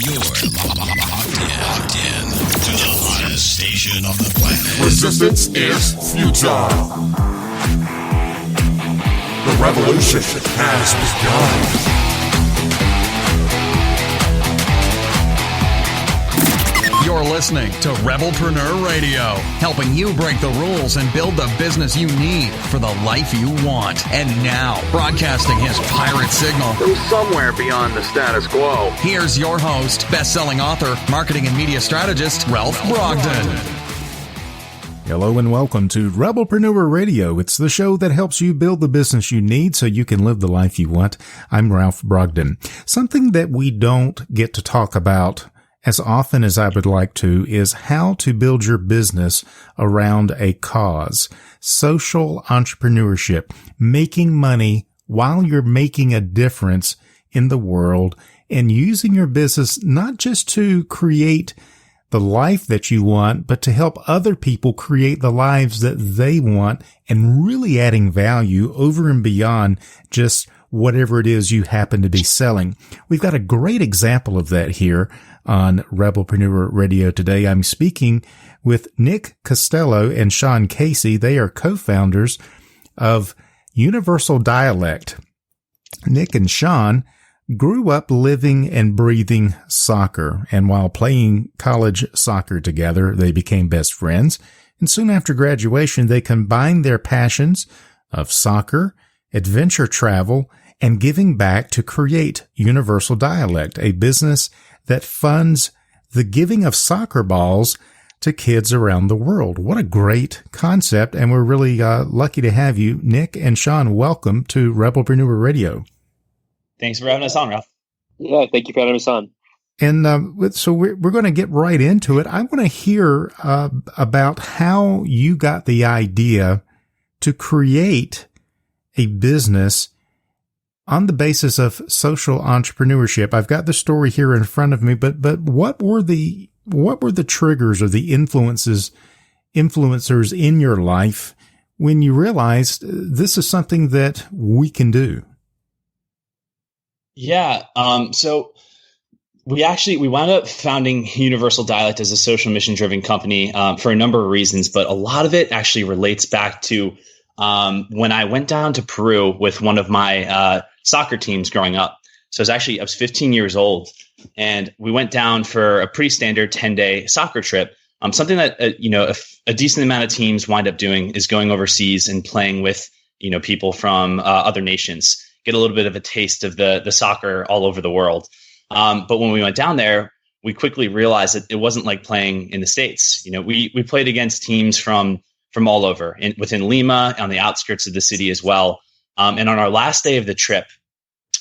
You're locked in to the hottest station on the planet. Resistance is futile. The revolution has begun. You're listening to Rebelpreneur Radio, helping you break the rules and build the business you need for the life you want. And now, broadcasting his pirate signal from somewhere beyond the status quo, here's your host, best-selling author, marketing and media strategist, Ralph Brogden. Hello and welcome to Rebelpreneur Radio. It's the show that helps you build the business you need so you can live the life you want. I'm Ralph Brogden. Something that we don't get to talk about as often as I would like to is how to build your business around a cause. Social entrepreneurship, making money while you're making a difference in the world and using your business not just to create the life that you want, but to help other people create the lives that they want and really adding value over and beyond just whatever it is you happen to be selling. We've got a great example of that here on Rebelpreneur Radio today. I'm speaking with Nick Costelloe and Sean Casey. They are co-founders of Universal Dialect. Nick and Sean grew up living and breathing soccer, and while playing college soccer together, they became best friends. And soon after graduation, they combined their passions of soccer, adventure travel, and giving back to create Universal Dialect, a business that funds the giving of soccer balls to kids around the world. What a great concept, and we're really lucky to have you. Nick and Sean, welcome to Rebelpreneur Radio. Thanks for having us on, Ralph. Yeah, thank you for having us on. And so we're going to get right into it. I want to hear about how you got the idea to create a business on the basis of social entrepreneurship. I've got the story here in front of me, but what were the triggers or the influencers in your life when you realized this is something that we can do? Yeah. So we wound up founding Universal Dialect as a social mission driven company for a number of reasons, but a lot of it actually relates back to when I went down to Peru with one of my soccer teams growing up. So I was 15 years old, and we went down for a pretty standard 10-day soccer trip. Something that a decent amount of teams wind up doing is going overseas and playing with people from other nations, get a little bit of a taste of the soccer all over the world. But when we went down there, we quickly realized that it wasn't like playing in the States. We played against teams from all over, within Lima, on the outskirts of the city as well. And on our last day of the trip,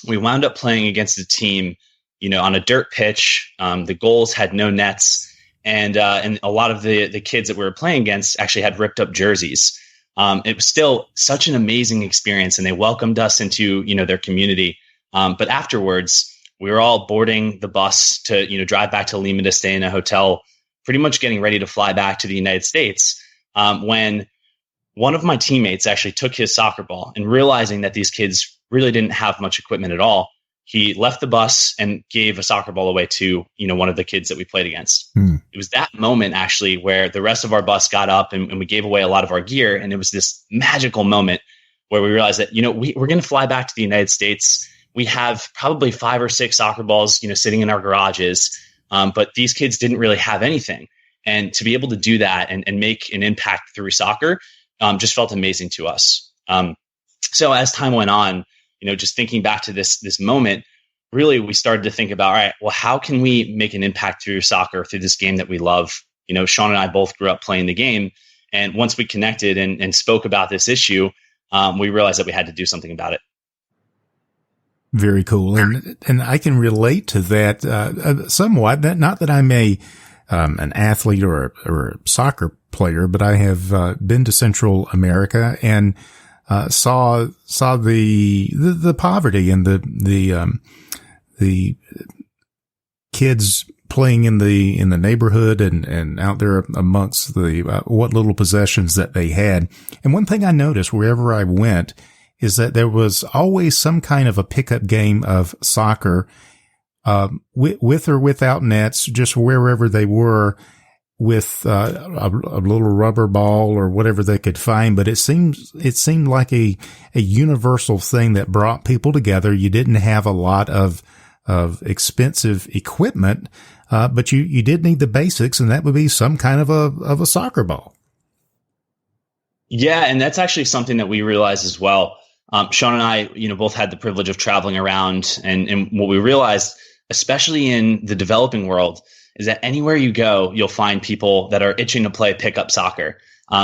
we wound up playing against a team, on a dirt pitch. The goals had no nets, and a lot of the kids that we were playing against actually had ripped up jerseys. It was still such an amazing experience, and they welcomed us into their community. But afterwards, we were all boarding the bus to drive back to Lima to stay in a hotel, pretty much getting ready to fly back to the United States. When one of my teammates actually took his soccer ball, and realizing that these kids really didn't have much equipment at all, he left the bus and gave a soccer ball away to one of the kids that we played against. It was that moment actually where the rest of our bus got up and we gave away a lot of our gear, and it was this magical moment where we realized that we're going to fly back to the United States. We have probably 5 or 6 soccer balls sitting in our garages, but these kids didn't really have anything. And to be able to do that and make an impact through soccer just felt amazing to us. So as time went on, just thinking back to this moment, really we started to think about, all right, well, how can we make an impact through soccer, through this game that we love? Sean and I both grew up playing the game. And once we connected and spoke about this issue, we realized that we had to do something about it. Very cool. And I can relate to that somewhat. Not that I'm an athlete or a soccer player, but I have been to Central America and saw the poverty and the kids playing in the neighborhood and out there amongst the what little possessions that they had. And one thing I noticed wherever I went is that there was always some kind of a pickup game of soccer with or without nets, just wherever they were, with a little rubber ball or whatever they could find. But it seemed like a universal thing that brought people together. You didn't have a lot of expensive equipment, but you did need the basics, and that would be some kind of a soccer ball. Yeah, and that's actually something that we realized as well. Sean and I, both had the privilege of traveling around, and what we realized, especially in the developing world, is that anywhere you go, you'll find people that are itching to play pickup soccer.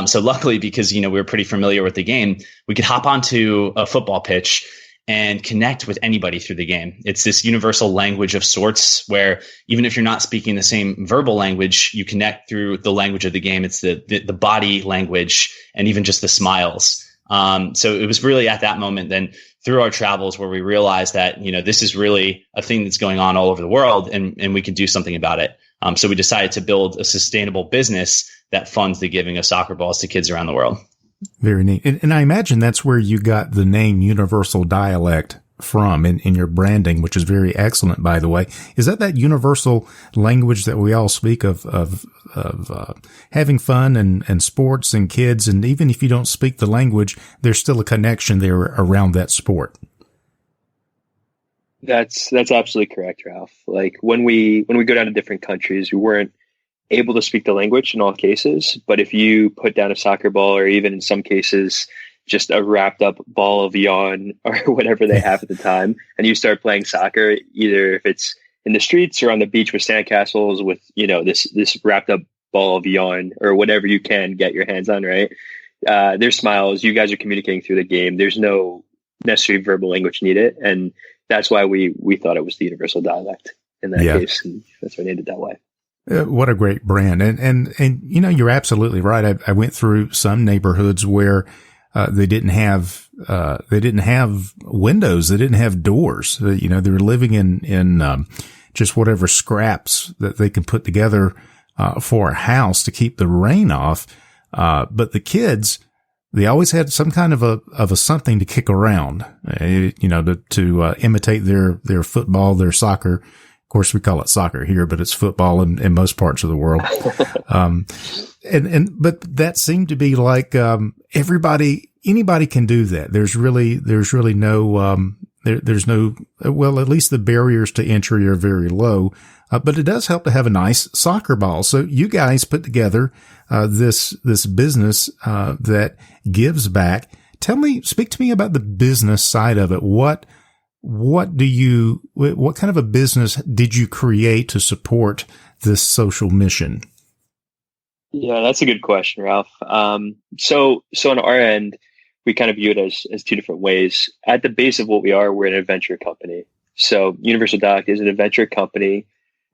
So luckily, because we were pretty familiar with the game, we could hop onto a football pitch and connect with anybody through the game. It's this universal language of sorts where even if you're not speaking the same verbal language, you connect through the language of the game. It's the body language and even just the smiles. So it was really at that moment then through our travels where we realized that, this is really a thing that's going on all over the world, and we can do something about it. So we decided to build a sustainable business that funds the giving of soccer balls to kids around the world. Very neat. And I imagine that's where you got the name Universal Dialect from in your branding, which is very excellent, by the way. Is that universal language that we all speak of having fun and sports and kids? And even if you don't speak the language, there's still a connection there around that sport. That's absolutely correct, Ralph. Like when we go down to different countries, we weren't able to speak the language in all cases. But if you put down a soccer ball, or even in some cases, just a wrapped up ball of yarn or whatever they have at the time, and you start playing soccer, either if it's in the streets or on the beach with sandcastles with, this wrapped up ball of yarn or whatever you can get your hands on, right? There's smiles. You guys are communicating through the game. There's no necessary verbal language needed. And that's why we thought it was the universal dialect in that case. And that's why we named it that way. What a great brand. And you're absolutely right. I went through some neighborhoods where they didn't have windows. They didn't have doors. They were living in just whatever scraps that they can put together for a house to keep the rain off. But the kids, they always had some kind of a something to kick around, to imitate their football, their soccer. Of course, we call it soccer here, but it's football in most parts of the world. But that seemed to be like, anybody can do that. There's really no, there's no, well, at least the barriers to entry are very low. But it does help to have a nice soccer ball. So you guys put together, this business, that gives back. Speak to me about the business side of it. What kind of a business did you create to support this social mission? Yeah, that's a good question, Ralph. So on our end, we kind of view it as two different ways. At the base of what we are, we're an adventure company. So Universal Dialect is an adventure company.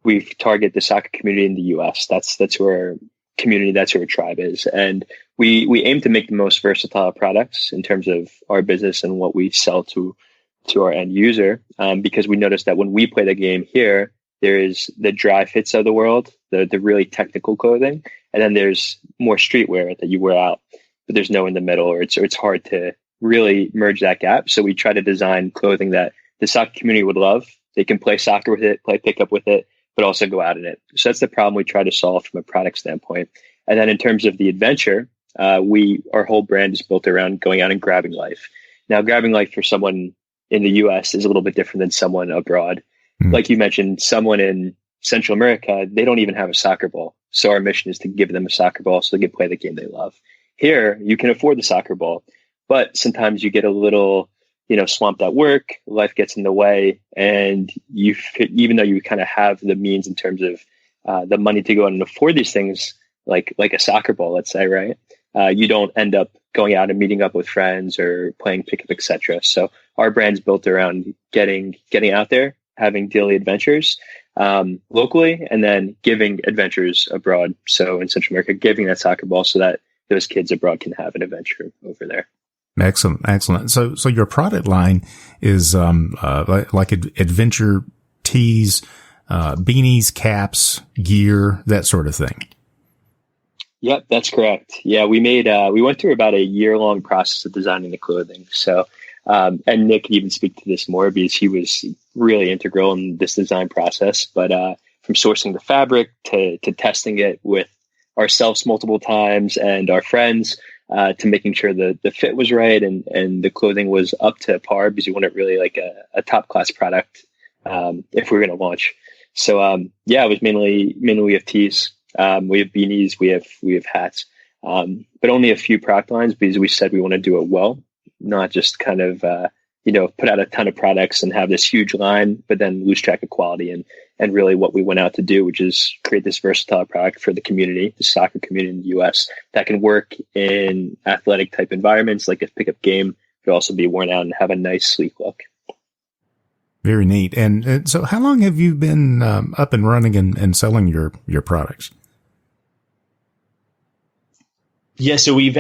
We target the soccer community in the US. That's who our community, that's who our tribe is. And we aim to make the most versatile products in terms of our business and what we sell to our end user. Because we noticed that when we play the game here, there is the dry fits of the world, the really technical clothing, and then there's more streetwear that you wear out, but there's no in the middle, or it's hard to really merge that gap. So we try to design clothing that the soccer community would love. They can play soccer with it, play pickup with it, but also go out in it. So that's the problem we try to solve from a product standpoint. And then in terms of the adventure, our whole brand is built around going out and grabbing life. Now, grabbing life for someone in the US is a little bit different than someone abroad. Like you mentioned, someone in Central America, they don't even have a soccer ball. So our mission is to give them a soccer ball so they can play the game they love. Here, you can afford the soccer ball, but sometimes you get a little, swamped at work, life gets in the way, and even though you kind of have the means in terms of the money to go out and afford these things, like a soccer ball, let's say, right? You don't end up going out and meeting up with friends or playing pickup, etc. So our brand's built around getting out there, having daily adventures locally, and then giving adventures abroad. So in Central America, giving that soccer ball so that those kids abroad can have an adventure over there. Excellent. So your product line is like adventure tees, beanies, caps, gear, that sort of thing. Yep, that's correct. Yeah, we went through about a year-long process of designing the clothing. So, and Nick can even speak to this more because he was really integral in this design process. But from sourcing the fabric to testing it with ourselves multiple times and our friends, to making sure the fit was right and the clothing was up to par, because you want it really like a top class product if we're going to launch. So it was mainly we have tees, we have beanies, we have hats, but only a few product lines, because we said we want to do it well, not just kind of put out a ton of products and have this huge line, but then lose track of quality and really what we went out to do, which is create this versatile product for the community, the soccer community in the US, that can work in athletic type environments, like a pickup game, but also be worn out and have a nice, sleek look. Very neat. And so how long have you been up and running and selling your products? Yeah, so we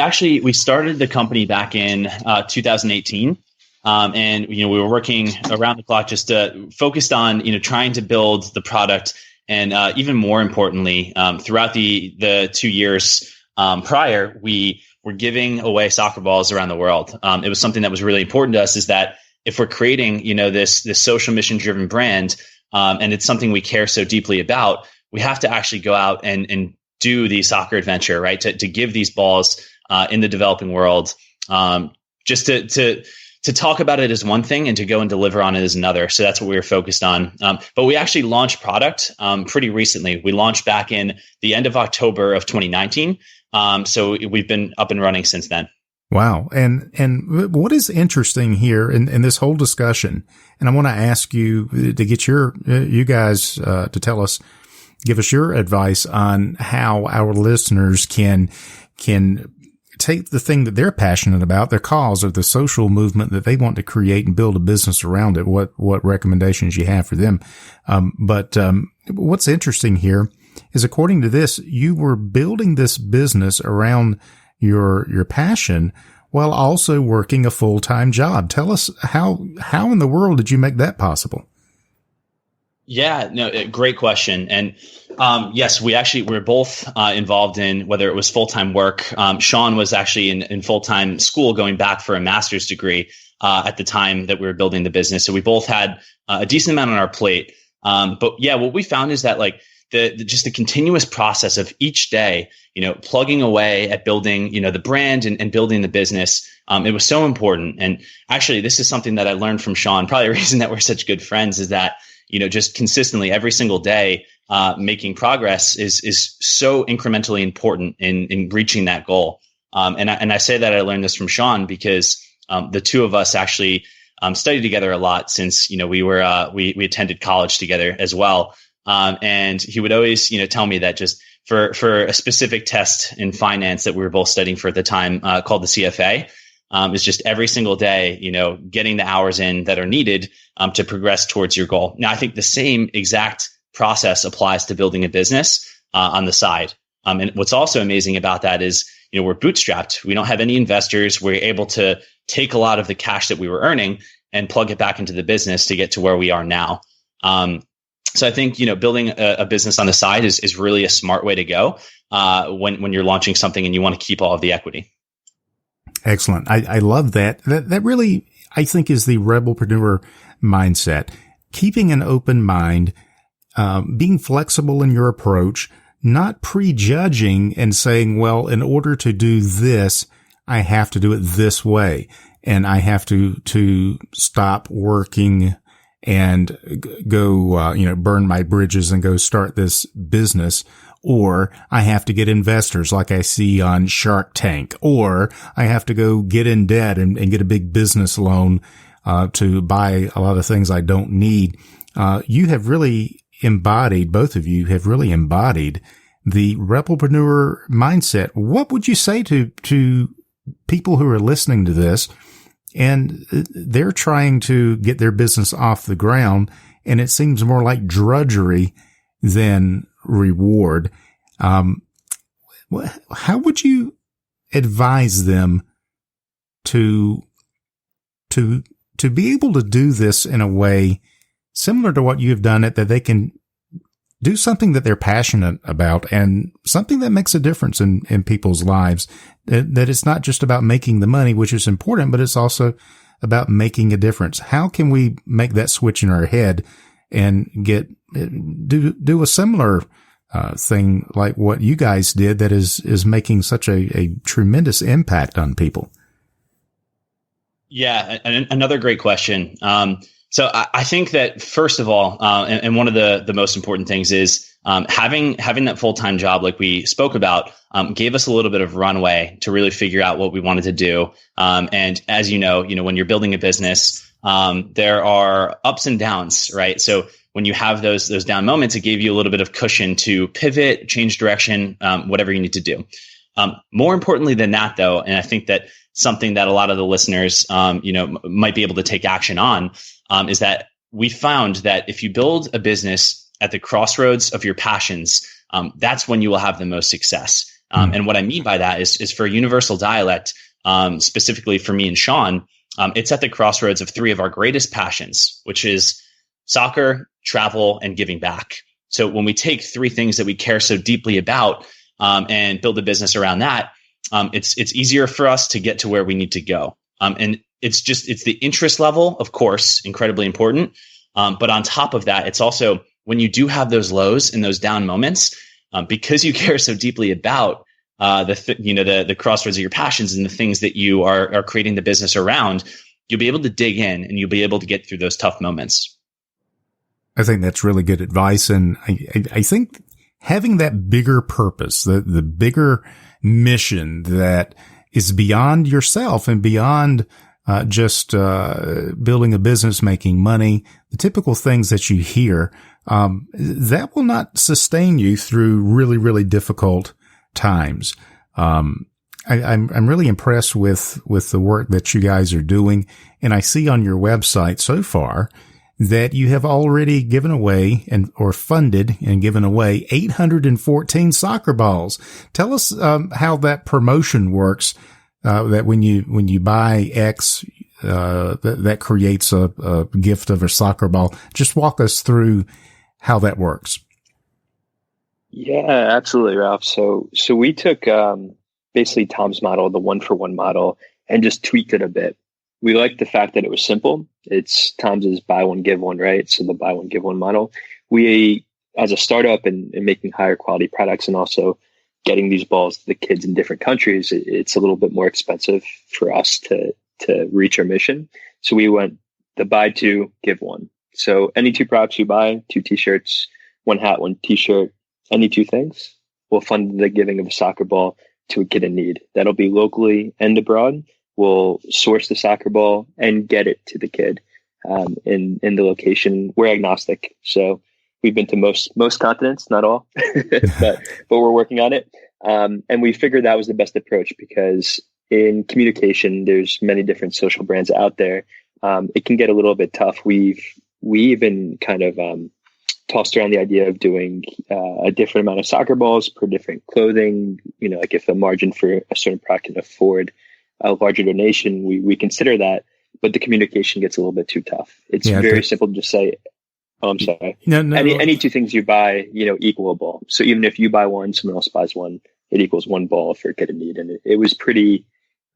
started the company back in 2018. And, we were working around the clock, just focused on, trying to build the product. And even more importantly, throughout the 2 years prior, we were giving away soccer balls around the world. It was something that was really important to us, is that if we're creating, this social mission driven brand, and it's something we care so deeply about, we have to actually go out and do the soccer adventure, right? To give these balls in the developing world, just to talk about it is one thing, and to go and deliver on it is another. So that's what we were focused on. But we actually launched product pretty recently. We launched back in the end of October of 2019. So we've been up and running since then. Wow. And what is interesting here in this whole discussion, and I want to ask you to get you guys to give us your advice on how our listeners can take the thing that they're passionate about, their cause, or the social movement that they want to create and build a business around it. What recommendations you have for them. But what's interesting here is, according to this, you were building this business around your passion while also working a full-time job. Tell us how in the world did you make that possible? Yeah, no, great question. And yes, we're both involved in, whether it was full-time work. Sean was actually in full-time school, going back for a master's degree at the time that we were building the business. So we both had a decent amount on our plate. But yeah, what we found is that like just the continuous process of each day, plugging away at building, the brand and building the business, it was so important. And actually, this is something that I learned from Sean. Probably the reason that we're such good friends is that, just consistently every single day, making progress is so incrementally important in reaching that goal. And I say that I learned this from Sean because the two of us actually studied together a lot since we attended college together as well. And he would always tell me that just for a specific test in finance that we were both studying for at the time, called the CFA, is just every single day, getting the hours in that are needed to progress towards your goal. Now, I think the same exact process applies to building a business on the side. And what's also amazing about that is, we're bootstrapped. We don't have any investors. We're able to take a lot of the cash that we were earning and plug it back into the business to get to where we are now. So I think, building a business on the side is really a smart way to go when you're launching something and you want to keep all of the equity. Excellent. I love that. That really, I think, is the Rebelpreneur mindset. Keeping an open mind, being flexible in your approach, not prejudging and saying, well, in order to do this, I have to do it this way. And I have to stop working and go, burn my bridges and go start this business. Or I have to get investors like I see on Shark Tank, or I have to go get in debt and get a big business loan, to buy a lot of things I don't need. You have really embodied, both of you have really embodied the Rebelpreneur mindset. What would you say to people who are listening to this and they're trying to get their business off the ground, and it seems more like drudgery than reward? How would you advise them to be able to do this in a way similar to what you have done, it that they can do something that they're passionate about and something that makes a difference in people's lives, that it's not just about making the money, which is important, but it's also about making a difference. How can we make that switch in our head and do a similar thing like what you guys did that is making such a tremendous impact on people? Yeah, another great question. So I think that first of all, and one of the most important things is having that full-time job, like we spoke about, gave us a little bit of runway to really figure out what we wanted to do. And as you know, when you're building a business, there are ups and downs, right? So when you have those down moments, it gave you a little bit of cushion to pivot, change direction, whatever you need to do. More importantly than that, though, and I think that something that a lot of the listeners, might be able to take action on, is that we found that if you build a business at the crossroads of your passions, that's when you will have the most success. And what I mean by that is for Universal Dialect, specifically for me and Sean, it's at the crossroads of three of our greatest passions, which is soccer, travel, and giving back. So when we take three things that we care so deeply about and build a business around that, it's easier for us to get to where we need to go. And it's the interest level, of course, incredibly important. But on top of that, it's also when you do have those lows and those down moments, because you care so deeply about the crossroads of your passions and the things that you are creating the business around, you'll be able to dig in and you'll be able to get through those tough moments. I think that's really good advice. And I think having that bigger purpose, the bigger mission that is beyond yourself and beyond just building a business, making money, the typical things that you hear, that will not sustain you through really, really difficult times. I'm really impressed with the work that you guys are doing. And I see on your website so far that you have already given away or funded and given away 814 soccer balls. Tell us how that promotion works. That when you buy X, that creates a gift of a soccer ball. Just walk us through how that works. Yeah, absolutely, Ralph. So we took basically Tom's model, the 1-for-1 model, and just tweaked it a bit. We liked the fact that it was simple. Tom's is buy one, give one, right? So the buy one, give one model. We, as a startup and making higher quality products and also getting these balls to the kids in different countries, it's a little bit more expensive for us to reach our mission. So we went the buy two, give one. So any two products you buy, 2 t-shirts, 1 hat, 1 t-shirt, any 2 things, we'll fund the giving of a soccer ball to a kid in need. That'll be locally and abroad. We'll source the soccer ball and get it to the kid in the location. We're agnostic. So we've been to most continents, not all, but we're working on it. And we figured that was the best approach because in communication, there's many different social brands out there. It can get a little bit tough. We even kind of tossed around the idea of doing a different amount of soccer balls per different clothing. Like if the margin for a certain product can afford a larger donation, we consider that, but the communication gets a little bit too tough. It's very simple to just say, oh, I'm sorry. No. Any 2 things you buy, equal a ball. So even if you buy one, someone else buys one, it equals 1 ball for a kid in need. And it was pretty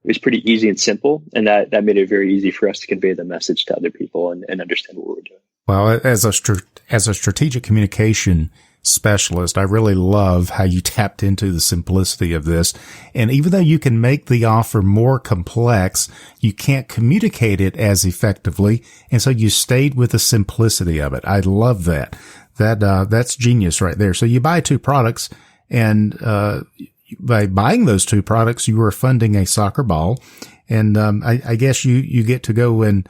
easy and simple. And that made it very easy for us to convey the message to other people and understand what we're doing. Well, as a strategic communication specialist, I really love how you tapped into the simplicity of this. And even though you can make the offer more complex, you can't communicate it as effectively. And so you stayed with the simplicity of it. I love that. That's genius right there. So you buy 2 products and, by buying those 2 products, you are funding a soccer ball. And, I guess you get to go and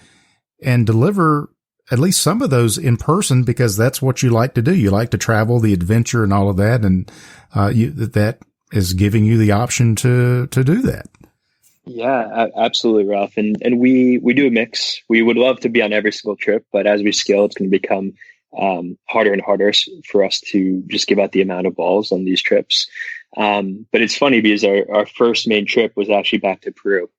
deliver at least some of those in person because that's what you like to do. You like to travel, the adventure and all of that. And, that is giving you the option to do that. Yeah, absolutely, Ralph. And we do a mix. We would love to be on every single trip, but as we scale, it's going to become harder and harder for us to just give out the amount of balls on these trips. But it's funny because our first main trip was actually back to Peru.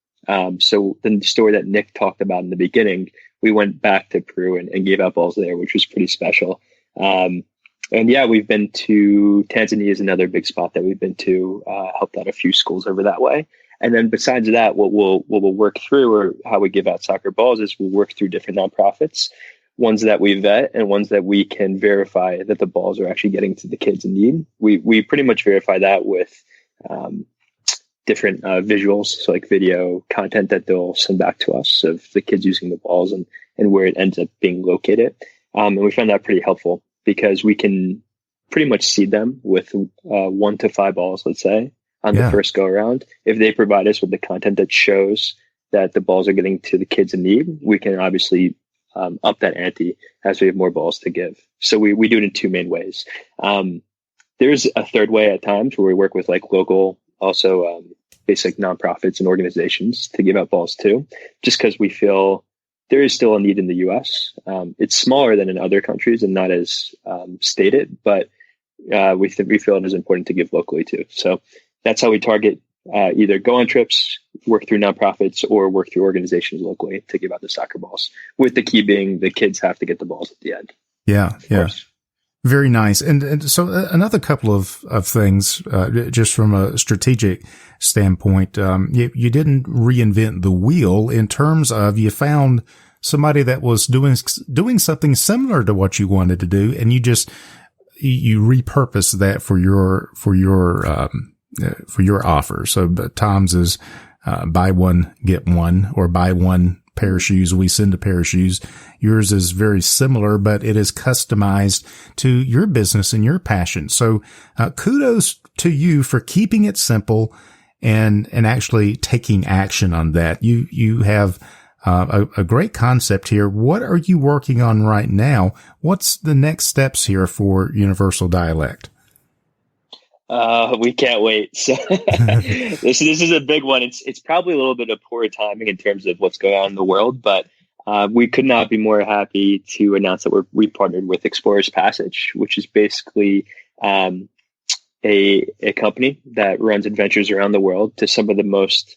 So the story that Nick talked about in the beginning, we went back to Peru and gave out balls there, which was pretty special. And yeah, we've been to Tanzania is another big spot that we've been to, helped out a few schools over that way. And then besides that, what we'll work through, or how we give out soccer balls, is we'll work through different nonprofits, ones that we vet and ones that we can verify that the balls are actually getting to the kids in need. We pretty much verify that with different visuals, so like video content that they'll send back to us of the kids using the balls and where it ends up being located. And we found that pretty helpful because we can pretty much seed them with 1 to 5 balls, let's say, on the first go around. If they provide us with the content that shows that the balls are getting to the kids in need, we can obviously up that ante as we have more balls to give. So we do it in 2 main ways. There's a third way at times where we work with like local, also basic nonprofits and organizations to give out balls too, just because we feel there is still a need in the US. It's smaller than in other countries and not as stated, but we feel it is important to give locally too. So that's how we target either go on trips, work through nonprofits, or work through organizations locally to give out the soccer balls, with the key being the kids have to get the balls at the end. Yeah. Very nice. And so another couple of things, just from a strategic standpoint, you didn't reinvent the wheel in terms of you found somebody that was doing something similar to what you wanted to do, and you repurposed that for your offer. So Tom's is buy one, get one, or buy one pair of shoes, we send a pair of shoes. Yours is very similar, but it is customized to your business and your passion. So kudos to you for keeping it simple and actually taking action on that. You have a great concept here. What are you working on right now? What's the next steps here for Universal Dialect? We can't wait. So this is a big one. It's probably a little bit of poor timing in terms of what's going on in the world, but we could not be more happy to announce that we partnered with Explorers Passage, which is basically a company that runs adventures around the world to some of the most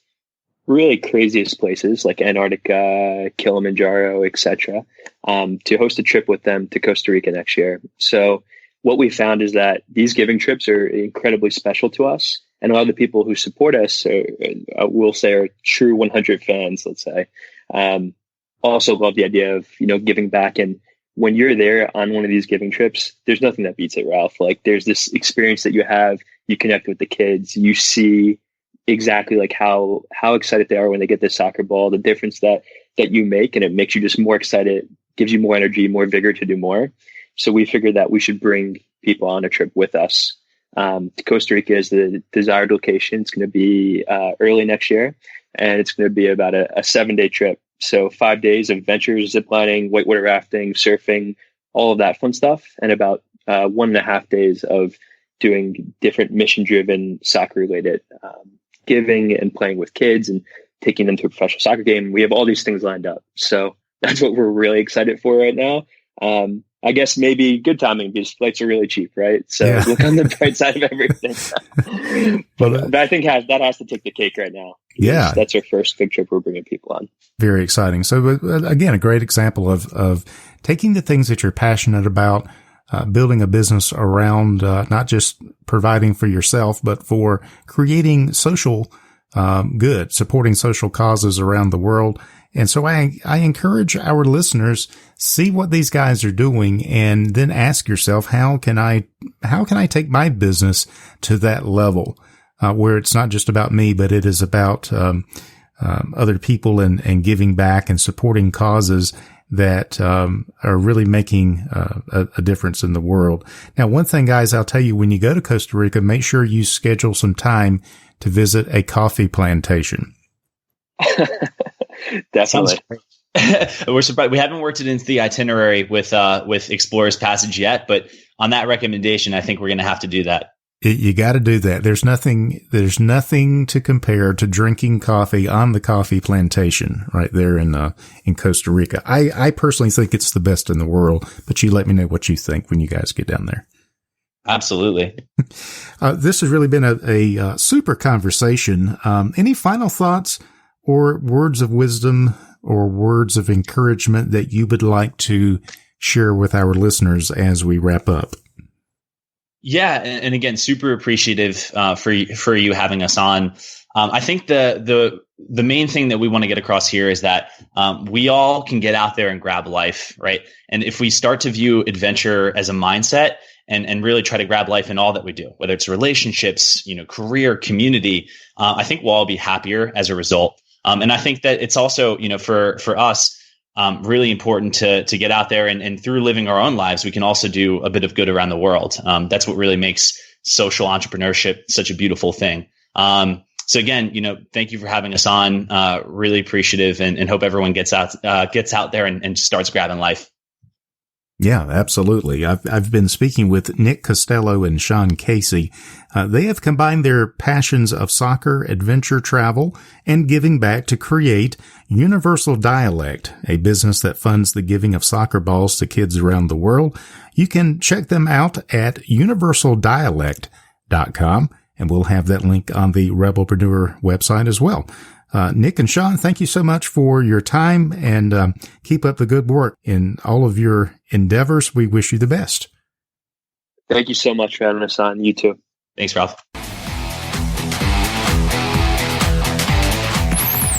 really craziest places like Antarctica, Kilimanjaro, etc., to host a trip with them to Costa Rica next year. So what we found is that these giving trips are incredibly special to us. And a lot of the people who support us will say are true 100 fans, let's say. Also love the idea of, giving back. And when you're there on one of these giving trips, there's nothing that beats it, Ralph. Like there's this experience that you have, you connect with the kids, you see exactly like how excited they are when they get this soccer ball, the difference that you make, and it makes you just more excited, gives you more energy, more vigor to do more. So we figured that we should bring people on a trip with us. Costa Rica is the desired location. It's going to be early next year, and it's going to be about a 7-day trip. So 5 days of adventures, ziplining, whitewater rafting, surfing, all of that fun stuff, and about 1.5 days of doing different mission-driven soccer-related giving and playing with kids and taking them to a professional soccer game. We have all these things lined up. So that's what we're really excited for right now. I guess maybe good timing because flights are really cheap, right? So look on the bright side of everything. But I think that has to take the cake right now. Yeah. That's our first big trip we're bringing people on. Very exciting. So again, a great example of taking the things that you're passionate about, building a business around, not just providing for yourself, but for creating social good, supporting social causes around the world. And so I encourage our listeners, see what these guys are doing and then ask yourself, how can I take my business to that level, where it's not just about me, but it is about, other people and giving back and supporting causes that, are really making, a difference in the world. Now, one thing, guys, I'll tell you, when you go to Costa Rica, make sure you schedule some time to visit a coffee plantation. Definitely. We're surprised we haven't worked it into the itinerary with Explorers Passage yet, but on that recommendation, I think we're going to have to do that. You got to do that. There's nothing to compare to drinking coffee on the coffee plantation right there in Costa Rica. I personally think it's the best in the world, but you let me know what you think when you guys get down there. Absolutely. This has really been a super conversation. Any final thoughts or words of wisdom or words of encouragement that you would like to share with our listeners as we wrap up? Yeah, and again, super appreciative for you having us on. I think the main thing that we want to get across here is that we all can get out there and grab life, right? And if we start to view adventure as a mindset and really try to grab life in all that we do, whether it's relationships, career, community, I think we'll all be happier as a result. And I think that it's also, for us, really important to get out there and through living our own lives, we can also do a bit of good around the world. That's what really makes social entrepreneurship such a beautiful thing. So again, thank you for having us on. Really appreciative and hope everyone gets out there and starts grabbing life. Yeah, absolutely. I've been speaking with Nick Costelloe and Sean Casey. They have combined their passions of soccer, adventure travel, and giving back to create Universal Dialect, a business that funds the giving of soccer balls to kids around the world. You can check them out at universaldialect.com, and we'll have that link on the Rebelpreneur website as well. Nick and Sean, thank you so much for your time, and keep up the good work in all of your endeavors. We wish you the best. Thank you so much for having us on. You too. Thanks, Ralph.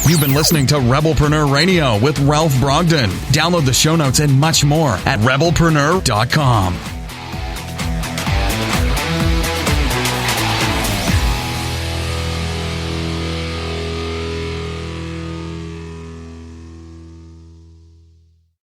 You've been listening to Rebelpreneur Radio with Ralph Brogden. Download the show notes and much more at rebelpreneur.com.